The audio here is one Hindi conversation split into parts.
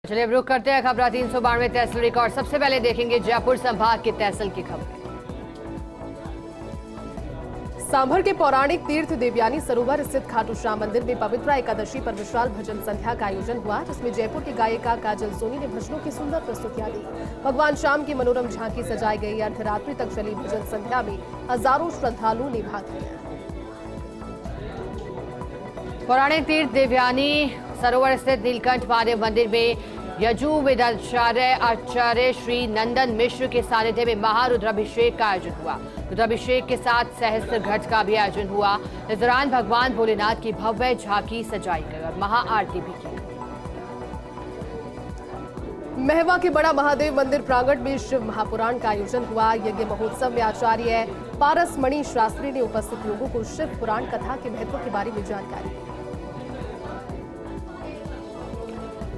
चलिए अब रुक करते हैं खबरा 392 तहसील रिकॉर्ड। सबसे पहले देखेंगे जयपुर संभाग की तहसील की खबरें। सांभर के पौराणिक तीर्थ देवयानी सरोवर स्थित खाटू श्याम मंदिर में पवित्र एकादशी पर विशाल भजन संध्या का आयोजन हुआ, जिसमें जयपुर की गायिका काजल सोनी ने भजनों की सुंदर प्रस्तुतियां दी। भगवान श्याम की मनोरम झांकी सजाई गई। अर्धरात्रि तक चली भजन संध्या में हजारों श्रद्धालुओं ने भाग लिया। पौराणिक तीर्थ देवयानी सरोवर स्थित नीलकंठ महादेव मंदिर में यजुर्वेदाचार्य आचार्य श्री नंदन मिश्र के सानिध्य में महारुद्राभिषेक का आयोजन हुआ। रुद्राभिषेक के साथ सहस्त्र घट का भी आयोजन हुआ। इस दौरान भगवान भोलेनाथ की भव्य झांकी सजाई गई और महाआरती भी की गई। महवा के बड़ा महादेव मंदिर प्रांगण में शिव महापुराण का आयोजन हुआ। यज्ञ महोत्सव में आचार्य पारस मणि शास्त्री ने उपस्थित लोगों को शिव पुराण कथा के महत्व के बारे में जानकारी दी।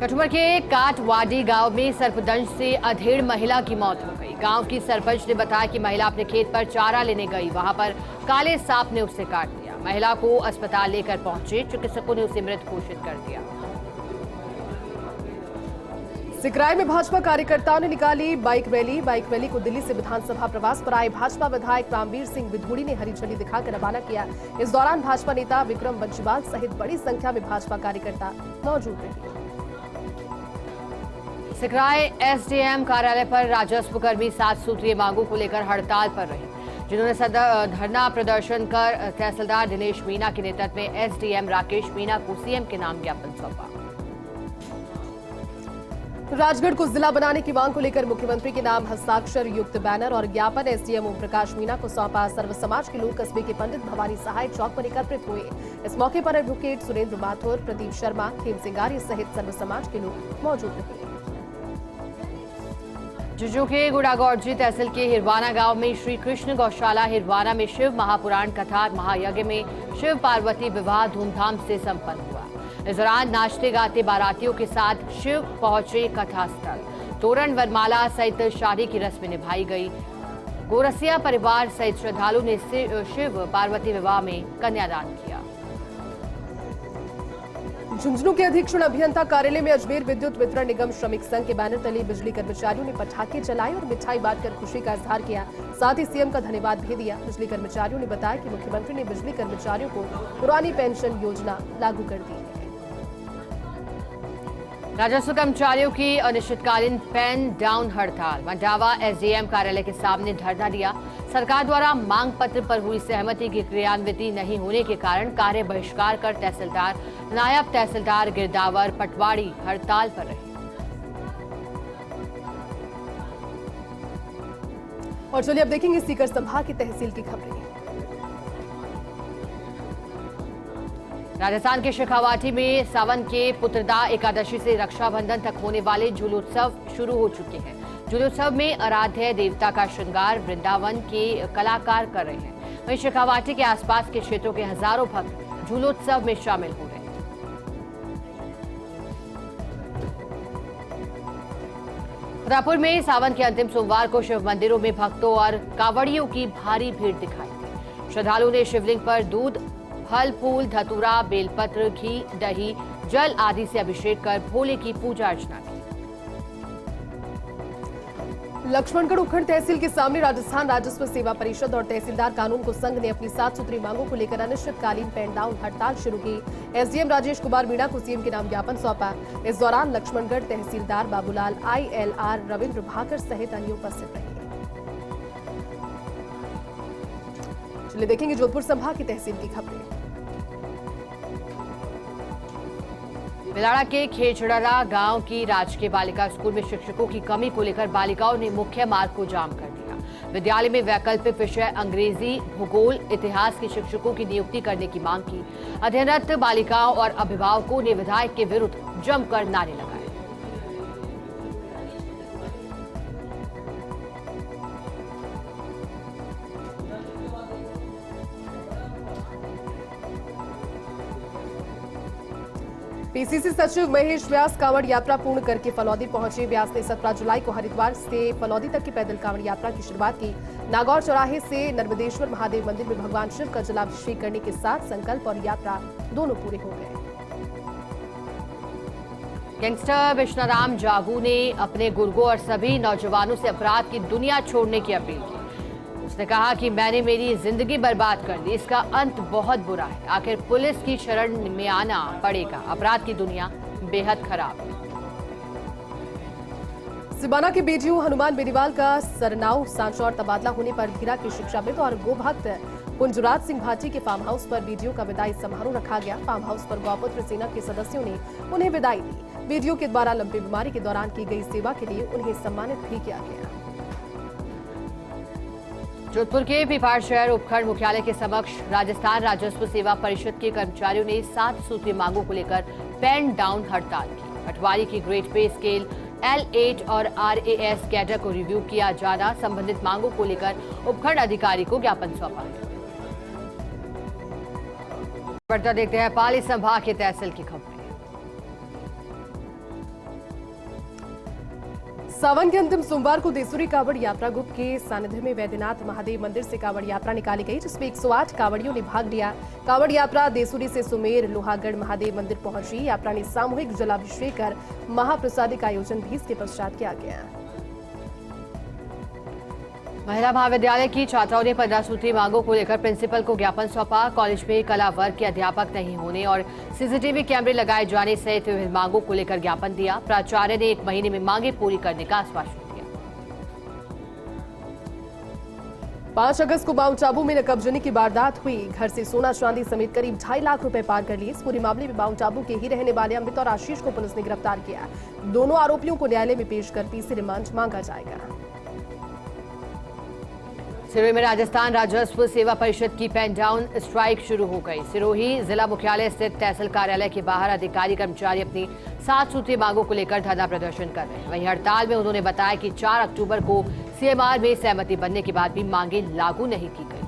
कठुआ के काटवाडी गांव में सर्पदंश से अधेड़ महिला की मौत हो गई। गांव की सरपंच ने बताया कि महिला अपने खेत पर चारा लेने गई, वहां पर काले सांप ने उसे काट दिया। महिला को अस्पताल लेकर पहुंचे, चिकित्सकों ने उसे मृत घोषित कर दिया। सिकराय में भाजपा कार्यकर्ताओं ने निकाली बाइक रैली को दिल्ली से विधानसभा प्रवास पर आए भाजपा विधायक रामवीर सिंह विधूड़ी ने हरी झंडी दिखाकर रवाना किया। इस दौरान भाजपा नेता विक्रम बंशीवाल सहित बड़ी संख्या में भाजपा कार्यकर्ता मौजूद रहे। सिकराय एसडीएम कार्यालय पर राजस्व कर्मी 7 सूत्रीय मांगों को लेकर हड़ताल पर रहे, जिन्होंने धरना प्रदर्शन कर तहसीलदार दिनेश मीणा के नेतृत्व में एसडीएम राकेश मीणा को सीएम के नाम ज्ञापन सौंपा। राजगढ़ को जिला बनाने की मांग को लेकर मुख्यमंत्री के नाम हस्ताक्षर युक्त बैनर और ज्ञापन एसडीएम ओम प्रकाश मीणा को सौंपा। सर्व समाज के लोग कस्बे के पंडित भवानी सहाय चौक पर एकत्रित हुए। इस मौके पर एडवोकेट सुरेंद्र माथुर, प्रदीप शर्मा, खेम सिंगारी सहित सर्व समाज के लोग मौजूद रहे। झुंझुनू के गुड़ागौड़जी तहसील के हिरवाना गांव में श्री कृष्ण गौशाला हिरवाना में शिव महापुराण कथा महायज्ञ में शिव पार्वती विवाह धूमधाम से संपन्न हुआ। इस दौरान नाचते गाते बारातियों के साथ शिव पहुंचे कथा स्थल। तोरण वरमाला सहित शादी की रस्में निभाई गई। गोरसिया परिवार सहित श्रद्धालु ने शिव पार्वती विवाह में कन्यादान किया। झुंझुनू के अधीक्षण अभियंता कार्यालय में अजमेर विद्युत वितरण निगम श्रमिक संघ के बैनर तले बिजली कर्मचारियों ने पटाखे चलाए और मिठाई बांटकर खुशी का इजहार किया। साथ ही सीएम का धन्यवाद भी दिया। बिजली कर्मचारियों ने बताया कि मुख्यमंत्री ने बिजली कर्मचारियों को पुरानी पेंशन योजना लागू कर दी है। राजस्व कर्मचारियों की अनिश्चितकालीन पेन डाउन हड़ताल। मंडावा एसडीएम कार्यालय के सामने धरना दिया। सरकार द्वारा मांग पत्र पर हुई सहमति की क्रियान्विति नहीं होने के कारण कार्य बहिष्कार कर तहसीलदार, नायब तहसीलदार गिरदावर, पटवाड़ी हड़ताल पर रहे। और चलिए अब देखेंगे सीकर संभाग की तहसील की खबरें। राजस्थान के शेखावाटी में सावन के पुत्रदा एकादशी से रक्षाबंधन तक होने वाले झूलोत्सव शुरू हो चुके हैं। झूलोत्सव में आराध्य देवता का श्रृंगार वृंदावन के कलाकार कर रहे हैं। वहीं शेखावाटी के आसपास के क्षेत्रों के हजारों भक्त झूलोत्सव में शामिल हो रहे हैं। रायपुर में सावन के अंतिम सोमवार को शिव मंदिरों में भक्तों और कांवड़ियों की भारी भीड़ दिखाई दी। श्रद्धालुओं ने शिवलिंग पर दूध, फल फूल, धतूरा, बेलपत्र, घी, दही, जल आदि से अभिषेक कर भोले की पूजा अर्चना की। लक्ष्मणगढ़ उखड़ तहसील के सामने राजस्थान राजस्व सेवा परिषद और तहसीलदार कानून को संघ ने अपनी 7 सूत्री मांगों को लेकर अनिश्चितकालीन पेन डाउन हड़ताल शुरू की। एसडीएम राजेश कुमार मीणा को सीएम के नाम ज्ञापन सौंपा। इस दौरान लक्ष्मणगढ़ तहसीलदार बाबूलाल, आईएलआर रविंद्र भाकर सहित अन्य उपस्थित रहे। चलिए देखेंगे जोधपुर संभाग की तहसील की खबरें। बिलाड़ा के खेचड़रा गांव की राजकीय बालिका स्कूल में शिक्षकों की कमी को लेकर बालिकाओं ने मुख्य मार्ग को जाम कर दिया। विद्यालय में वैकल्पिक विषय अंग्रेजी, भूगोल, इतिहास के शिक्षकों की नियुक्ति करने की मांग की। अध्ययनरत बालिकाओं और अभिभावकों ने विधायक के विरुद्ध जमकर नारे लगाए। पीसीसी सचिव महेश व्यास कांवड़ यात्रा पूर्ण करके फलौदी पहुंचे। व्यास ने 17 जुलाई को हरिद्वार से फलौदी तक की पैदल कांवड़ यात्रा की शुरुआत की। नागौर चौराहे से नर्मदेश्वर महादेव मंदिर में भगवान शिव का जलाभिषेक करने के साथ संकल्प और यात्रा दोनों पूरे हो गए। गैंगस्टर विश्वनाराम जागू ने अपने गुर्गों और सभी नौजवानों से अपराध की दुनिया छोड़ने की अपील की। उसने कहा कि मैंने मेरी जिंदगी बर्बाद कर दी, इसका अंत बहुत बुरा है। आखिर पुलिस की शरण में आना पड़ेगा, अपराध की दुनिया बेहद खराब है। सिवाना के बीडीओ हनुमान बेनीवाल का सरनाऊ सांचौर तबादला होने पर धीरा के शिक्षाविद और गोभक्त कुंजराज सिंह भाटी के फार्म हाउस पर बीडीओ का विदाई समारोह रखा गया। फार्म हाउस पर गौपुत्र सेना के सदस्यों ने उन्हें विदाई दी। बीडीओ के द्वारा लंबी बीमारी के दौरान की गई सेवा के लिए उन्हें सम्मानित भी किया गया। जोधपुर के पिपाड़ शहर उपखंड मुख्यालय के समक्ष राजस्थान राजस्व सेवा परिषद के कर्मचारियों ने 7 सूत्रीय मांगों को लेकर पेन डाउन हड़ताल की। पटवारी की ग्रेड पे स्केल L8 और RAS कैडर को रिव्यू किया जाना, संबंधित मांगों को लेकर उपखंड अधिकारी को ज्ञापन सौंपा है। बढ़ता देखते हैं पाली संभाग के तहसील की खबरें। सावन के अंतिम सोमवार को देसूरी कावड़ यात्रा ग्रुप के सानिध्य में वैद्यनाथ महादेव मंदिर से कावड़ यात्रा निकाली गई, जिसमें 108 कावड़ियों ने भाग लिया। कावड़ यात्रा देसूरी से सुमेर लोहागढ़ महादेव मंदिर पहुंची। यात्रा ने सामूहिक जलाभिषेक कर महाप्रसादी का आयोजन भी इसके पश्चात किया गया। महिला महाविद्यालय की छात्राओं ने 15 सूत्री मांगों को लेकर प्रिंसिपल को ज्ञापन सौंपा। कॉलेज में कला वर्ग के अध्यापक नहीं होने और सीसीटीवी कैमरे लगाए जाने सहित विभिन्न मांगों को लेकर ज्ञापन दिया। प्राचार्य ने 1 महीने में मांगे पूरी करने का आश्वासन दिया। 5 अगस्त को माउंट आबू में नकबजनी की वारदात हुई। घर से सोना चांदी समेत करीब 2.5 लाख रुपए पार कर लिए। इस पूरे मामले में माउंट आबू के ही रहने वाले अमित और आशीष को पुलिस ने गिरफ्तार किया। दोनों आरोपियों को न्यायालय में पेश कर पीसी रिमांड मांगा जाएगा। सिरोही में राजस्थान राजस्व सेवा परिषद की पेन डाउन स्ट्राइक शुरू हो गई। सिरोही जिला मुख्यालय स्थित तहसील कार्यालय के बाहर अधिकारी कर्मचारी अपनी 7 सूत्रीय मांगों को लेकर धरना प्रदर्शन कर रहे हैं। वहीं हड़ताल में उन्होंने बताया कि 4 अक्टूबर को सीएमआर में सहमति बनने के बाद भी मांगे लागू नहीं की गई।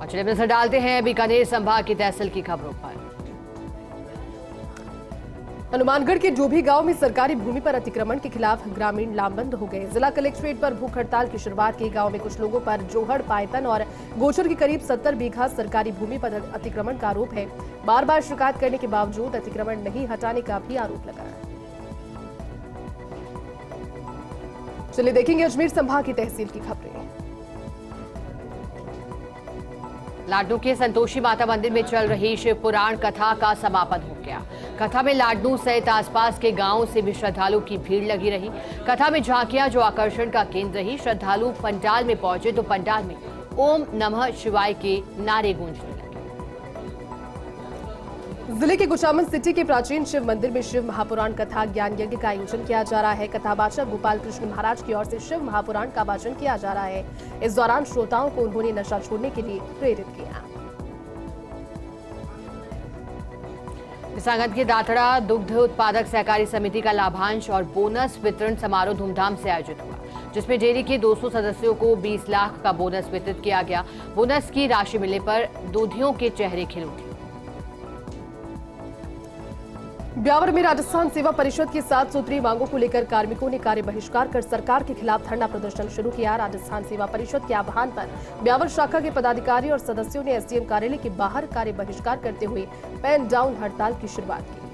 और चलिए नजर डालते हैं बीकानेर संभाग की तहसील की खबरों पर। हनुमानगढ़ के डोभी गांव में सरकारी भूमि पर अतिक्रमण के खिलाफ ग्रामीण लामबंद हो गए। जिला कलेक्ट्रेट पर भूख हड़ताल की शुरुआत की। गांव में कुछ लोगों पर जोहड़, पायतन और गोचर की करीब 70 बीघा सरकारी भूमि पर अतिक्रमण का आरोप है। बार बार शिकायत करने के बावजूद अतिक्रमण नहीं हटाने का भी आरोप लगा। चलिए देखेंगे अजमेर संभाग की तहसील की खबरें। लाडनू के संतोषी माता मंदिर में चल रही शिव पुराण कथा का समापन हो गया। कथा में लाडनू सहित आसपास के गांवों से भी श्रद्धालुओं की भीड़ लगी रही। कथा में झांकियां जो आकर्षण का केंद्र रही। श्रद्धालु पंडाल में पहुंचे तो पंडाल में ओम नमः शिवाय के नारे गूंजने लगे। जिले के कुचामन सिटी के प्राचीन शिव मंदिर में शिव महापुराण कथा ज्ञान यज्ञ का आयोजन किया जा रहा है। कथावाचक गोपाल कृष्ण महाराज की ओर से शिव महापुराण का वाचन किया जा रहा है। इस दौरान श्रोताओं को उन्होंने नशा छोड़ने के लिए प्रेरित किया। किसानगंज के दाथड़ा दुग्ध उत्पादक सहकारी समिति का लाभांश और बोनस वितरण समारोह धूमधाम से आयोजित हुआ, जिसमें डेयरी के 200 सदस्यों को 20 लाख का बोनस वितरित किया गया। बोनस की राशि मिलने पर दूधियों के चेहरे खिल उठे। ब्यावर में राजस्थान सेवा परिषद की 7 सूत्रीय मांगों को लेकर कार्मिकों ने कार्य बहिष्कार कर सरकार के खिलाफ धरना प्रदर्शन शुरू किया। राजस्थान सेवा परिषद के आह्वान पर ब्यावर शाखा के पदाधिकारी और सदस्यों ने एसडीएम कार्यालय के बाहर कार्य बहिष्कार करते हुए पेन डाउन हड़ताल की शुरुआत की।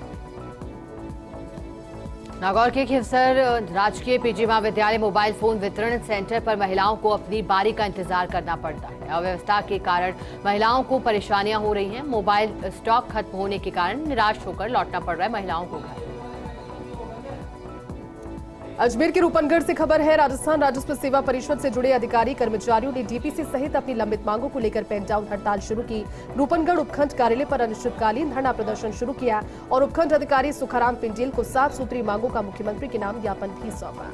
नागौर के खिवसर राजकीय पीजी महाविद्यालय मोबाइल फोन वितरण सेंटर पर महिलाओं को अपनी बारी का इंतजार करना पड़ता है। अव्यवस्था के कारण महिलाओं को परेशानियां हो रही हैं। मोबाइल स्टॉक खत्म होने के कारण निराश होकर लौटना पड़ रहा है महिलाओं को घर। अजमेर के रूपनगढ़ से खबर है। राजस्थान राजस्व सेवा परिषद से जुड़े अधिकारी कर्मचारियों ने डीपीसी सहित अपनी लंबित मांगों को लेकर पेन डाउन हड़ताल शुरू की। रूपनगढ़ उपखंड कार्यालय पर अनिश्चितकालीन धरना प्रदर्शन शुरू किया और उपखंड अधिकारी सुखाराम पिंजेल को 7 सूत्रीय मांगों का मुख्यमंत्री के नाम ज्ञापन भी सौंपा।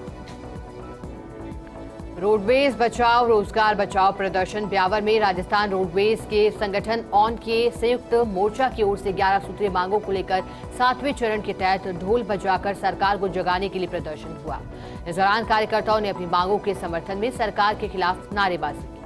रोडवेज बचाओ रोजगार बचाओ प्रदर्शन ब्यावर में राजस्थान रोडवेज के संगठन ऑन के संयुक्त मोर्चा की ओर से 11 सूत्रीय मांगों को लेकर 7वें चरण के तहत ढोल बजाकर सरकार को जगाने के लिए प्रदर्शन हुआ। इस दौरान कार्यकर्ताओं ने अपनी मांगों के समर्थन में सरकार के खिलाफ नारेबाजी की।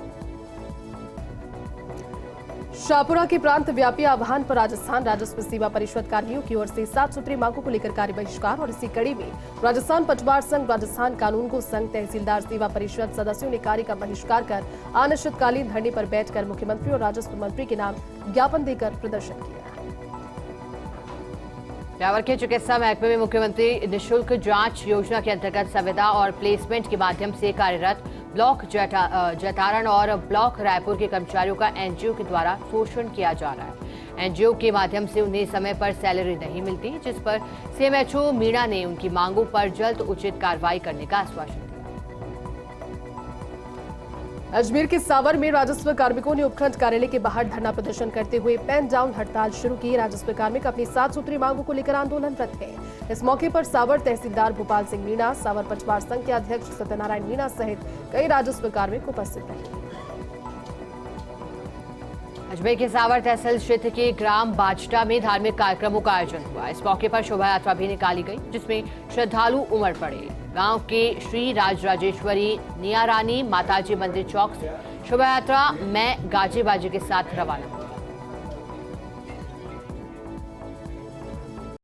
शाहपुरा के प्रांत व्यापी आह्वान पर राजस्थान राजस्व सेवा परिषद कर्मियों की ओर से 7 सूत्रीय मांगों को लेकर कार्य बहिष्कार और इसी कड़ी में राजस्थान पटवार संघ, राजस्थान कानून को संघ, तहसीलदार सेवा परिषद सदस्यों ने कार्य का बहिष्कार कर अनिश्चितकालीन धरने पर बैठकर मुख्यमंत्री और राजस्व मंत्री के नाम ज्ञापन देकर प्रदर्शन किया। जावर के चिकित्सा महकमे में मुख्यमंत्री निःशुल्क जांच योजना के अंतर्गत संविदा और प्लेसमेंट के माध्यम से कार्यरत ब्लॉक जैतारण और ब्लॉक रायपुर के कर्मचारियों का एनजीओ के द्वारा शोषण किया जा रहा है। एनजीओ के माध्यम से उन्हें समय पर सैलरी नहीं मिलती, जिस पर सीएमएचओ मीणा ने उनकी मांगों पर जल्द उचित कार्रवाई करने का आश्वासन दिया। अजमेर के सावर में राजस्व कार्मिकों ने उपखंड कार्यालय के बाहर धरना प्रदर्शन करते हुए पेन डाउन हड़ताल शुरू की। राजस्व कार्मिक अपनी 7 सूत्री मांगों को लेकर आंदोलनरत हैं। इस मौके पर सावर तहसीलदार भोपाल सिंह मीणा, सावर पचवार संघ के अध्यक्ष सत्यनारायण मीणा सहित कई राजस्व कार्मिक उपस्थित रहे। अजमेर के सावर तहसील क्षेत्र के ग्राम बाजटा में धार्मिक कार्यक्रमों का आयोजन हुआ। इस मौके पर शोभा यात्रा भी निकाली गई, जिसमें श्रद्धालु उमड़ पड़े। गांव के श्री राजराजेश्वरी नियारानी माताजी मंदिर चौक से शोभा यात्रा में गाजे बाजे के साथ रवाना हुई।